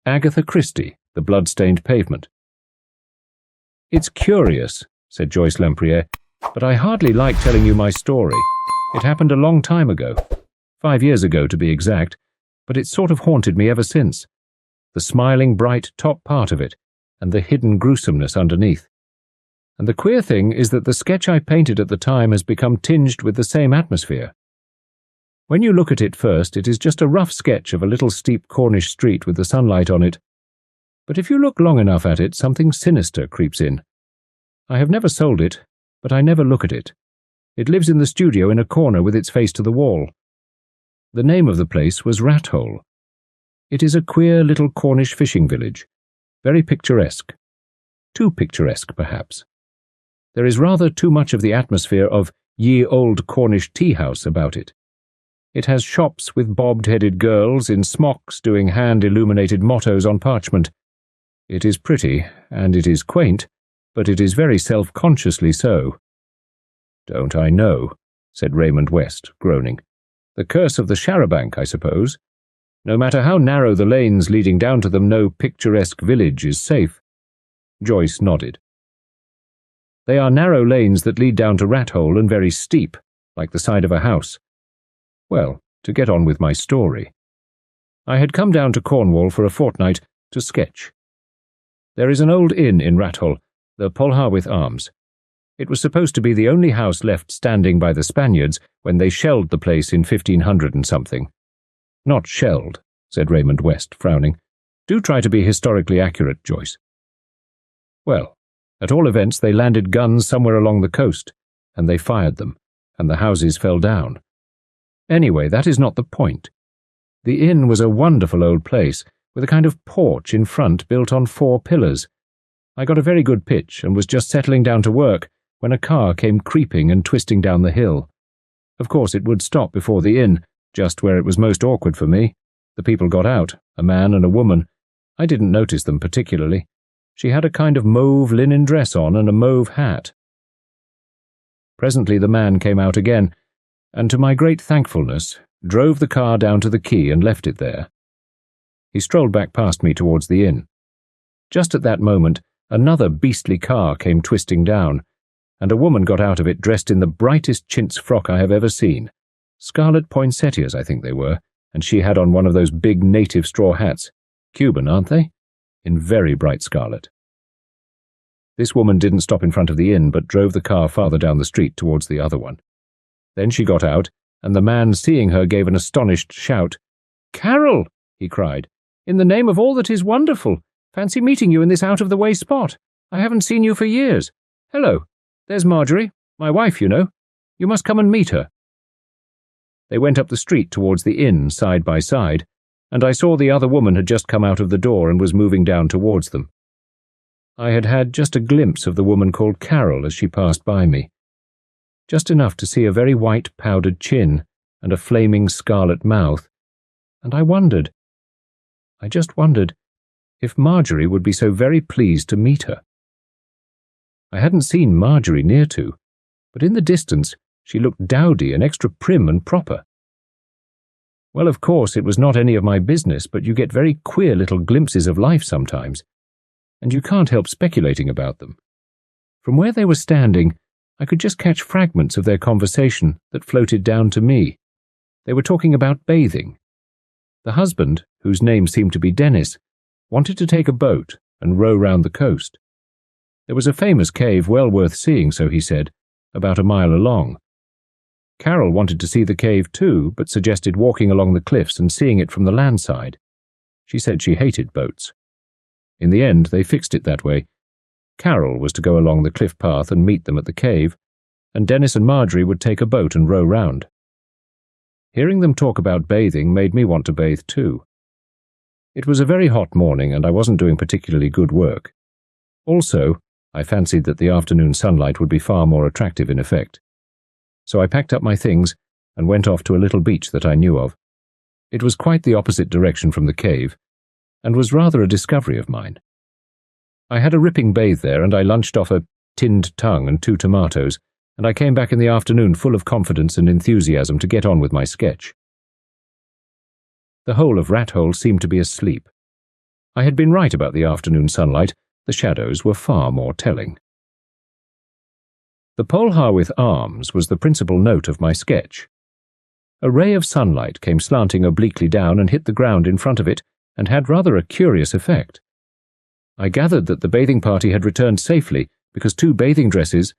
Agatha Christie, The Bloodstained Pavement. "It's curious," said Joyce Lempriére, "but I hardly like telling you my story. It happened a long time ago, 5 years ago to be exact, but it's sort of haunted me ever since. The smiling, bright top part of it, and the hidden gruesomeness underneath. And the queer thing is that the sketch I painted at the time has become tinged with the same atmosphere. When you look at it first, it is just a rough sketch of a little steep Cornish street with the sunlight on it. But if you look long enough at it, something sinister creeps in. I have never sold it, but I never look at it. It lives in the studio in a corner with its face to the wall. The name of the place was Rat Hole. It is a queer little Cornish fishing village, very picturesque. Too picturesque, perhaps. There is rather too much of the atmosphere of ye old Cornish tea-house about it. It has shops with bobbed-headed girls in smocks doing hand-illuminated mottos on parchment. It is pretty, and it is quaint, but it is very self-consciously so." "Don't I know?" said Raymond West, groaning. "The curse of the charabanc, I suppose. No matter how narrow the lanes leading down to them, no picturesque village is safe." Joyce nodded. "They are narrow lanes that lead down to Rat Hole and very steep, like the side of a house. Well, to get on with my story. I had come down to Cornwall for a fortnight to sketch. There is an old inn in Rat Hole, the Polharwyth Arms. It was supposed to be the only house left standing by the Spaniards when they shelled the place in 1500 and something. "Not shelled," said Raymond West, frowning. "Do try to be historically accurate, Joyce." "Well, at all events they landed guns somewhere along the coast, and they fired them, and the houses fell down. Anyway, that is not the point. The inn was a wonderful old place, with a kind of porch in front built on 4 pillars. I got a very good pitch and was just settling down to work when a car came creeping and twisting down the hill. Of course it would stop before the inn, just where it was most awkward for me. The people got out, a man and a woman. I didn't notice them particularly. She had a kind of mauve linen dress on and a mauve hat. Presently the man came out again, and to my great thankfulness, drove the car down to the quay and left it there. He strolled back past me towards the inn. Just at that moment, another beastly car came twisting down, and a woman got out of it dressed in the brightest chintz frock I have ever seen. Scarlet poinsettias, I think they were, and she had on one of those big native straw hats. Cuban, aren't they? In very bright scarlet. This woman didn't stop in front of the inn, but drove the car farther down the street towards the other one. Then she got out, and the man, seeing her, gave an astonished shout. "Carol!" he cried. "In the name of all that is wonderful! Fancy meeting you in this out-of-the-way spot. I haven't seen you for years. Hello, there's Marjorie, my wife, you know. You must come and meet her." They went up the street towards the inn, side by side, and I saw the other woman had just come out of the door and was moving down towards them. I had had just a glimpse of the woman called Carol as she passed by me. Just enough to see a very white powdered chin and a flaming scarlet mouth, and I just wondered if Marjorie would be so very pleased to meet her. I hadn't seen Marjorie near to, but in the distance she looked dowdy and extra prim and proper. Well, of course, it was not any of my business, but you get very queer little glimpses of life sometimes, and you can't help speculating about them. From where they were standing, I could just catch fragments of their conversation that floated down to me. They were talking about bathing. The husband, whose name seemed to be Dennis, wanted to take a boat and row round the coast. There was a famous cave well worth seeing, so he said, about a mile along. Carol wanted to see the cave too, but suggested walking along the cliffs and seeing it from the land side. She said she hated boats. In the end, they fixed it that way. Carol was to go along the cliff path and meet them at the cave, and Dennis and Marjorie would take a boat and row round. Hearing them talk about bathing made me want to bathe too. It was a very hot morning, and I wasn't doing particularly good work. Also, I fancied that the afternoon sunlight would be far more attractive in effect. So I packed up my things and went off to a little beach that I knew of. It was quite the opposite direction from the cave, and was rather a discovery of mine. I had a ripping bathe there, and I lunched off a tinned tongue and 2 tomatoes, and I came back in the afternoon full of confidence and enthusiasm to get on with my sketch. The whole of Rat Hole seemed to be asleep. I had been right about the afternoon sunlight. The shadows were far more telling. The Polharwyth Arms was the principal note of my sketch. A ray of sunlight came slanting obliquely down and hit the ground in front of it, and had rather a curious effect. I gathered that the bathing party had returned safely because 2 bathing dresses,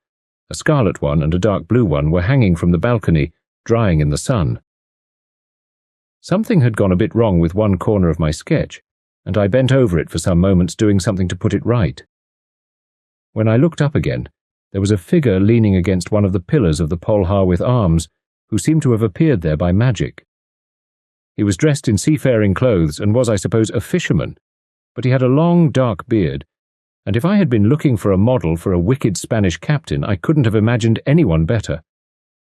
a scarlet one and a dark blue one, were hanging from the balcony, drying in the sun. Something had gone a bit wrong with one corner of my sketch, and I bent over it for some moments, doing something to put it right. When I looked up again, there was a figure leaning against one of the pillars of the Polharwyth Arms, who seemed to have appeared there by magic. He was dressed in seafaring clothes and was, I suppose, a fisherman, but he had a long, dark beard, and if I had been looking for a model for a wicked Spanish captain, I couldn't have imagined anyone better.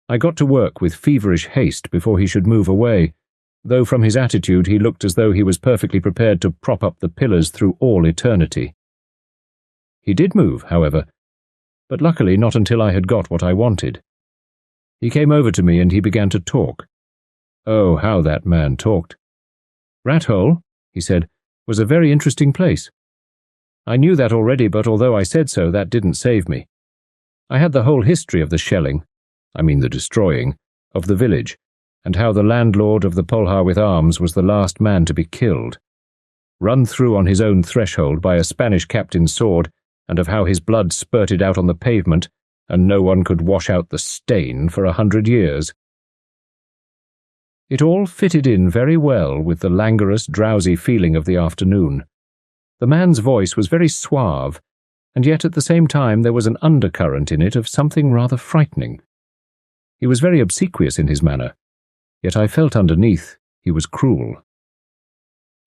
I got to work with feverish haste before he should move away, though from his attitude he looked as though he was perfectly prepared to prop up the pillars through all eternity. He did move, however, but luckily not until I had got what I wanted. He came over to me and he began to talk. Oh, how that man talked. Rathole, he said, was a very interesting place. I knew that already, but although I said so, that didn't save me. I had the whole history of the shelling, I mean the destroying, of the village, and how the landlord of the Polharwyth Arms was the last man to be killed, run through on his own threshold by a Spanish captain's sword, and of how his blood spurted out on the pavement, and no one could wash out the stain for 100 years. It all fitted in very well with the languorous, drowsy feeling of the afternoon. The man's voice was very suave, and yet at the same time there was an undercurrent in it of something rather frightening. He was very obsequious in his manner, yet I felt underneath he was cruel.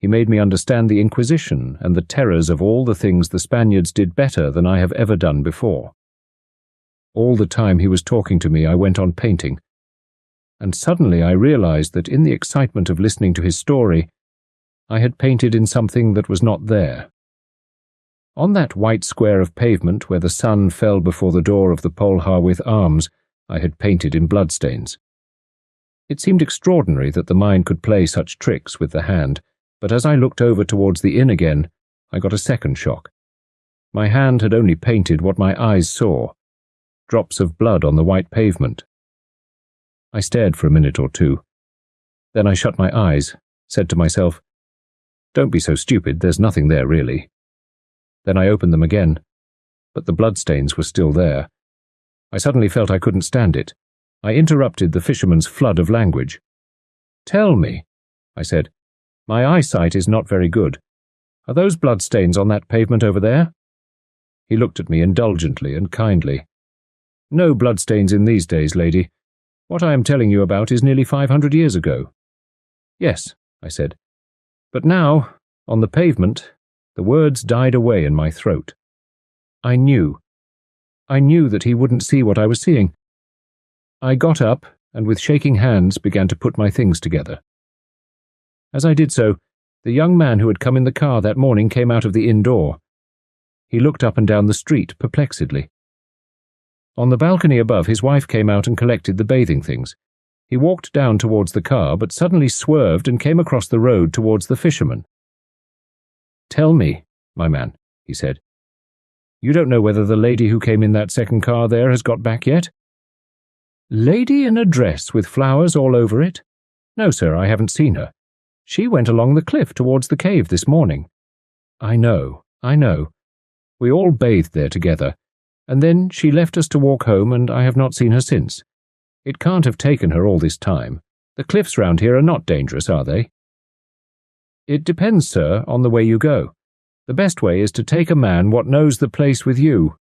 He made me understand the Inquisition and the terrors of all the things the Spaniards did better than I have ever done before. All the time he was talking to me I went on painting, and suddenly I realized that in the excitement of listening to his story, I had painted in something that was not there. On that white square of pavement where the sun fell before the door of the Polharwyth Arms, I had painted in bloodstains. It seemed extraordinary that the mind could play such tricks with the hand, but as I looked over towards the inn again, I got a second shock. My hand had only painted what my eyes saw, drops of blood on the white pavement. I stared for a minute or two. Then I shut my eyes, said to myself, "Don't be so stupid, there's nothing there really." Then I opened them again, but the bloodstains were still there. I suddenly felt I couldn't stand it. I interrupted the fisherman's flood of language. "Tell me," I said, "my eyesight is not very good. Are those bloodstains on that pavement over there?" He looked at me indulgently and kindly. "No bloodstains in these days, lady. What I am telling you about is nearly 500 years ago." "Yes," I said. But now, on the pavement, the words died away in my throat. I knew that he wouldn't see what I was seeing. I got up and with shaking hands began to put my things together. As I did so, the young man who had come in the car that morning came out of the inn door. He looked up and down the street perplexedly. On the balcony above, his wife came out and collected the bathing things. He walked down towards the car, but suddenly swerved and came across the road towards the fisherman. "Tell me, my man," he said. "You don't know whether the lady who came in that second car there has got back yet?" "Lady in a dress with flowers all over it? No, sir, I haven't seen her. She went along the cliff towards the cave this morning." I know. We all bathed there together, and then she left us to walk home, and I have not seen her since. It can't have taken her all this time. The cliffs round here are not dangerous, are they?" "It depends, sir, on the way you go. The best way is to take a man what knows the place with you."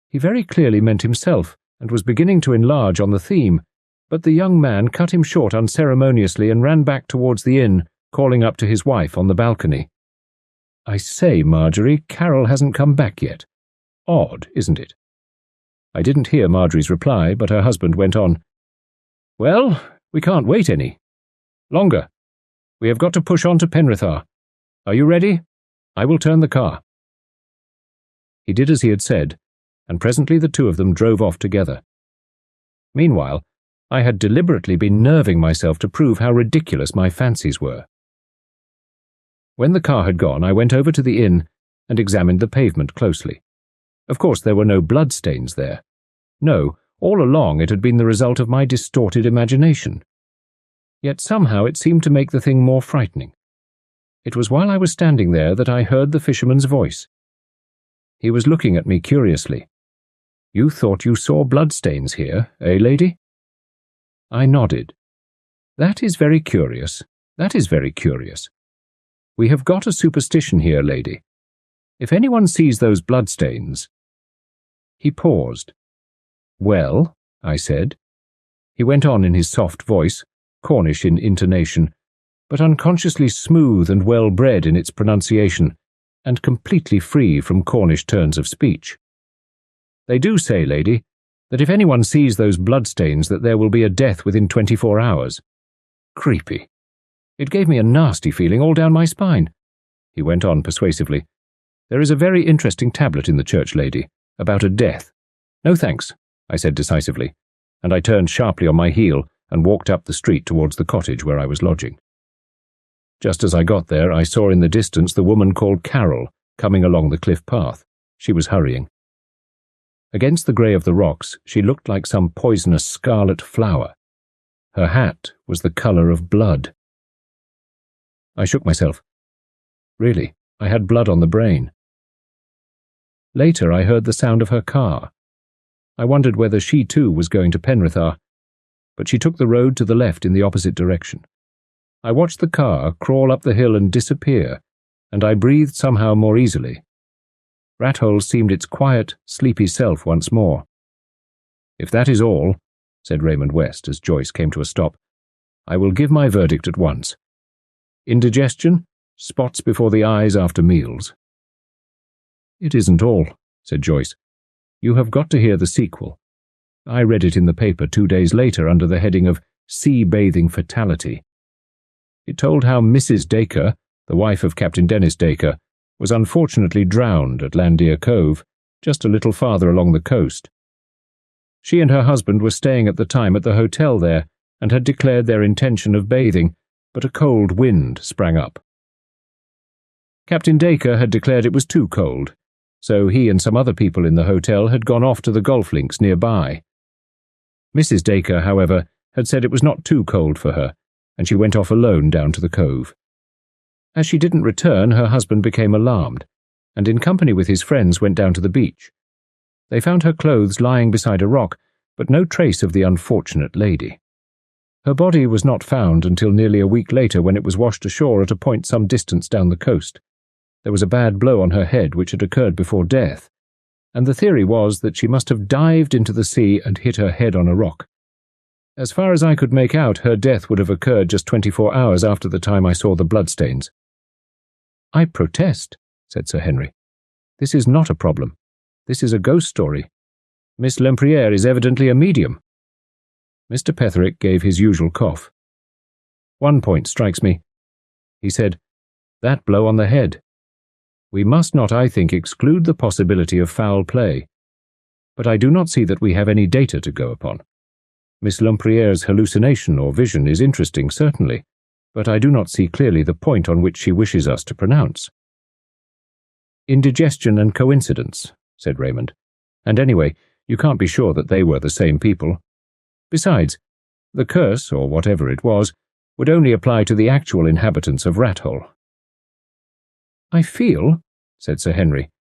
He very clearly meant himself, and was beginning to enlarge on the theme, but the young man cut him short unceremoniously and ran back towards the inn, calling up to his wife on the balcony. "I say, Marjorie, Carol hasn't come back yet. Odd, isn't it?" I didn't hear Marjorie's reply, but her husband went on. "Well, we can't wait any longer. We have got to push on to Penrithar. Are you ready? I will turn the car." He did as he had said, and presently the two of them drove off together. Meanwhile, I had deliberately been nerving myself to prove how ridiculous my fancies were. When the car had gone, I went over to the inn and examined the pavement closely. Of course, there were no bloodstains there. No, all along it had been the result of my distorted imagination. Yet somehow it seemed to make the thing more frightening. It was while I was standing there that I heard the fisherman's voice. He was looking at me curiously. "You thought you saw bloodstains here, eh, lady?" I nodded. "That is very curious. That is very curious. We have got a superstition here, lady. If anyone sees those bloodstains—" He paused. "Well," I said. He went on in his soft voice, Cornish in intonation, but unconsciously smooth and well-bred in its pronunciation, and completely free from Cornish turns of speech. "They do say, lady, that if anyone sees those bloodstains that there will be a death within 24 hours. Creepy. It gave me a nasty feeling all down my spine." He went on persuasively. "There is a very interesting tablet in the church, lady, about a death." "No thanks," I said decisively, and I turned sharply on my heel and walked up the street towards the cottage where I was lodging. Just as I got there, I saw in the distance the woman called Carol coming along the cliff path. She was hurrying. Against the grey of the rocks, she looked like some poisonous scarlet flower. Her hat was the colour of blood. I shook myself. Really, I had blood on the brain. Later I heard the sound of her car. I wondered whether she too was going to Penrithar, but she took the road to the left in the opposite direction. I watched the car crawl up the hill and disappear, and I breathed somehow more easily. Rathole seemed its quiet, sleepy self once more. "If that is all," said Raymond West as Joyce came to a stop, "I will give my verdict at once. Indigestion, spots before the eyes after meals." "It isn't all," said Joyce. "You have got to hear the sequel. I read it in the paper 2 days later under the heading of Sea-Bathing Fatality. It told how Mrs. Dacre, the wife of Captain Dennis Dacre, was unfortunately drowned at Landier Cove, just a little farther along the coast. She and her husband were staying at the time at the hotel there and had declared their intention of bathing, but a cold wind sprang up. Captain Dacre had declared it was too cold, so he and some other people in the hotel had gone off to the golf links nearby. Mrs. Dacre, however, had said it was not too cold for her, and she went off alone down to the cove. As she didn't return, her husband became alarmed, and in company with his friends went down to the beach. They found her clothes lying beside a rock, but no trace of the unfortunate lady. Her body was not found until nearly a week later, when it was washed ashore at a point some distance down the coast. There was a bad blow on her head which had occurred before death, and the theory was that she must have dived into the sea and hit her head on a rock. As far as I could make out, her death would have occurred just 24 hours after the time I saw the bloodstains. "I protest," said Sir Henry. "This is not a problem. This is a ghost story. Miss Lempriére is evidently a medium." Mr. Petherick gave his usual cough. "One point strikes me," he said. "That blow on the head. We must not, I think, exclude the possibility of foul play. But I do not see that we have any data to go upon. Miss Lemprière's hallucination or vision is interesting, certainly, but I do not see clearly the point on which she wishes us to pronounce." "Indigestion and coincidence," said Raymond. "And anyway, you can't be sure that they were the same people. Besides, the curse, or whatever it was, would only apply to the actual inhabitants of Rathole." "I feel," said Sir Henry,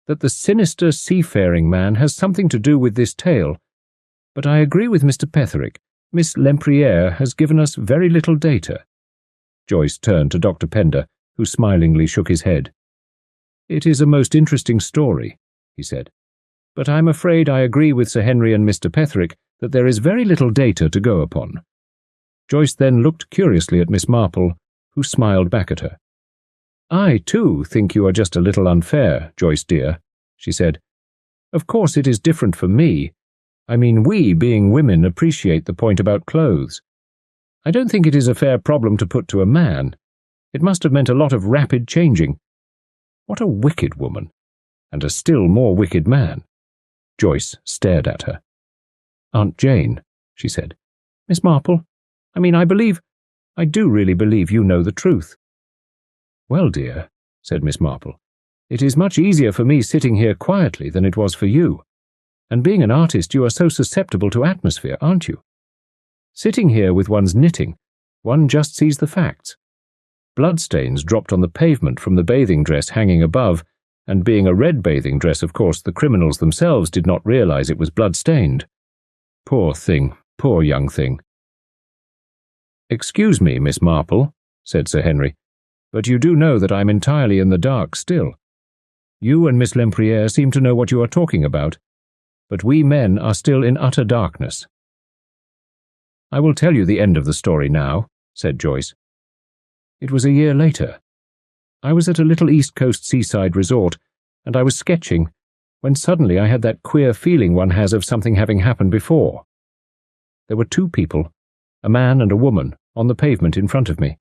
"that the sinister seafaring man has something to do with this tale, but I agree with Mr. Petherick. Miss Lempriére has given us very little data." Joyce turned to Dr. Pender, who smilingly shook his head. "It is a most interesting story," he said, "but I'm afraid I agree with Sir Henry and Mr. Petherick that there is very little data to go upon." Joyce then looked curiously at Miss Marple, who smiled back at her. "I, too, think you are just a little unfair, Joyce dear," she said. "Of course it is different for me. I mean, we, being women, appreciate the point about clothes. I don't think it is a fair problem to put to a man. It must have meant a lot of rapid changing. What a wicked woman, and a still more wicked man." Joyce stared at her. "Aunt Jane," she said. "Miss Marple, I do really believe you know the truth." Well, dear, said Miss Marple, it is much easier for me sitting here quietly than it was for you. And being an artist, you are so susceptible to atmosphere, aren't you? Sitting here with one's knitting, one just sees the facts. Bloodstains dropped on the pavement from the bathing dress hanging above, and being a red bathing dress, of course, the criminals themselves did not realize it was blood-stained. Poor thing, poor young thing. Excuse me, Miss Marple, said Sir Henry, but you do know that I'm entirely in the dark still. You and Miss Lempriére seem to know what you are talking about, but we men are still in utter darkness. I will tell you the end of the story now, said Joyce. It was a year later. I was at a little East Coast seaside resort, and I was sketching, when suddenly I had that queer feeling one has of something having happened before. There were two people, a man and a woman, on the pavement in front of me,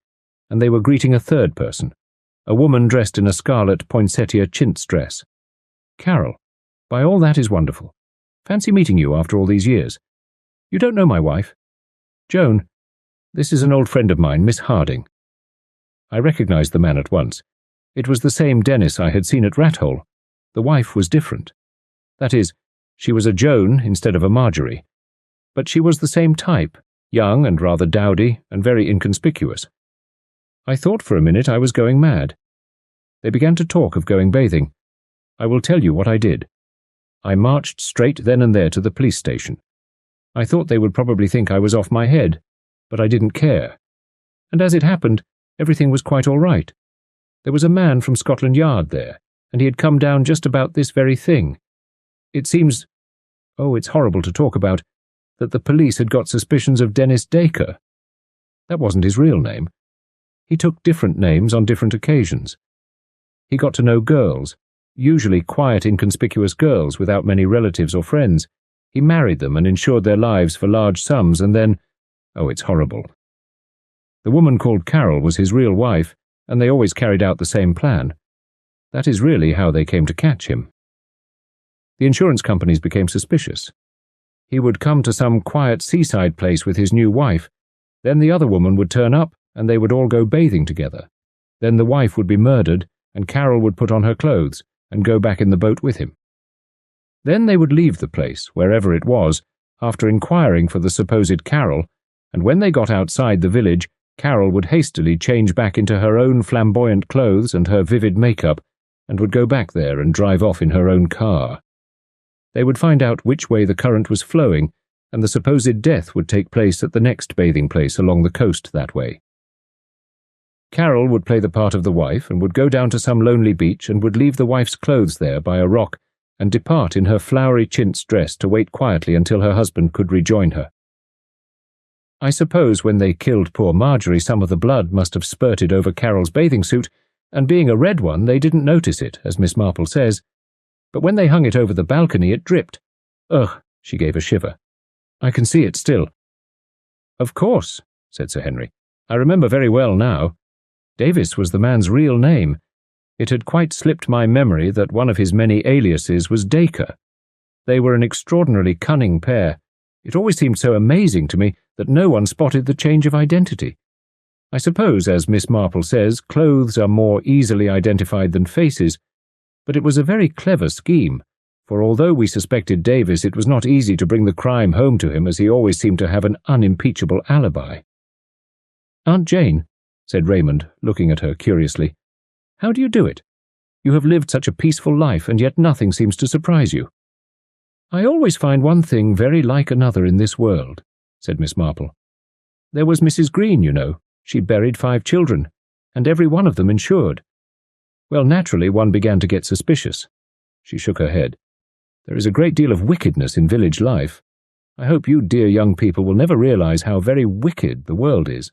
and they were greeting a third person, a woman dressed in a scarlet poinsettia chintz dress. Carol, by all that is wonderful. Fancy meeting you after all these years. You don't know my wife? Joan, this is an old friend of mine, Miss Harding. I recognized the man at once. It was the same Dennis I had seen at Rathole. The wife was different. That is, she was a Joan instead of a Marjorie. But she was the same type, young and rather dowdy and very inconspicuous. I thought for a minute I was going mad. They began to talk of going bathing. I will tell you what I did. I marched straight then and there to the police station. I thought they would probably think I was off my head, but I didn't care. And as it happened, everything was quite all right. There was a man from Scotland Yard there, and he had come down just about this very thing. It seems, oh, it's horrible to talk about, that the police had got suspicions of Dennis Dacre. That wasn't his real name. He took different names on different occasions. He got to know girls, usually quiet, inconspicuous girls without many relatives or friends. He married them and insured their lives for large sums, and then, oh, it's horrible. The woman called Carol was his real wife, and they always carried out the same plan. That is really how they came to catch him. The insurance companies became suspicious. He would come to some quiet seaside place with his new wife. Then the other woman would turn up, and they would all go bathing together. Then the wife would be murdered, and Carol would put on her clothes and go back in the boat with him. Then they would leave the place, wherever it was, after inquiring for the supposed Carol, and when they got outside the village, Carol would hastily change back into her own flamboyant clothes and her vivid makeup, and would go back there and drive off in her own car. They would find out which way the current was flowing, and the supposed death would take place at the next bathing place along the coast that way. Carol would play the part of the wife and would go down to some lonely beach and would leave the wife's clothes there by a rock and depart in her flowery chintz dress to wait quietly until her husband could rejoin her. I suppose when they killed poor Marjorie, some of the blood must have spurted over Carol's bathing suit, and being a red one, they didn't notice it, as Miss Marple says. But when they hung it over the balcony, it dripped. Ugh, she gave a shiver. I can see it still. Of course, said Sir Henry. I remember very well now. Davis was the man's real name. It had quite slipped my memory that one of his many aliases was Dacre. They were an extraordinarily cunning pair. It always seemed so amazing to me that no one spotted the change of identity. I suppose, as Miss Marple says, clothes are more easily identified than faces, but it was a very clever scheme, for although we suspected Davis, it was not easy to bring the crime home to him, as he always seemed to have an unimpeachable alibi. Aunt Jane, said Raymond, looking at her curiously, how do you do it? You have lived such a peaceful life, and yet nothing seems to surprise you. I always find one thing very like another in this world, said Miss Marple. There was Mrs. Green, you know. She buried 5 children, and every one of them insured. Well, naturally, one began to get suspicious. She shook her head. There is a great deal of wickedness in village life. I hope you dear young people will never realize how very wicked the world is.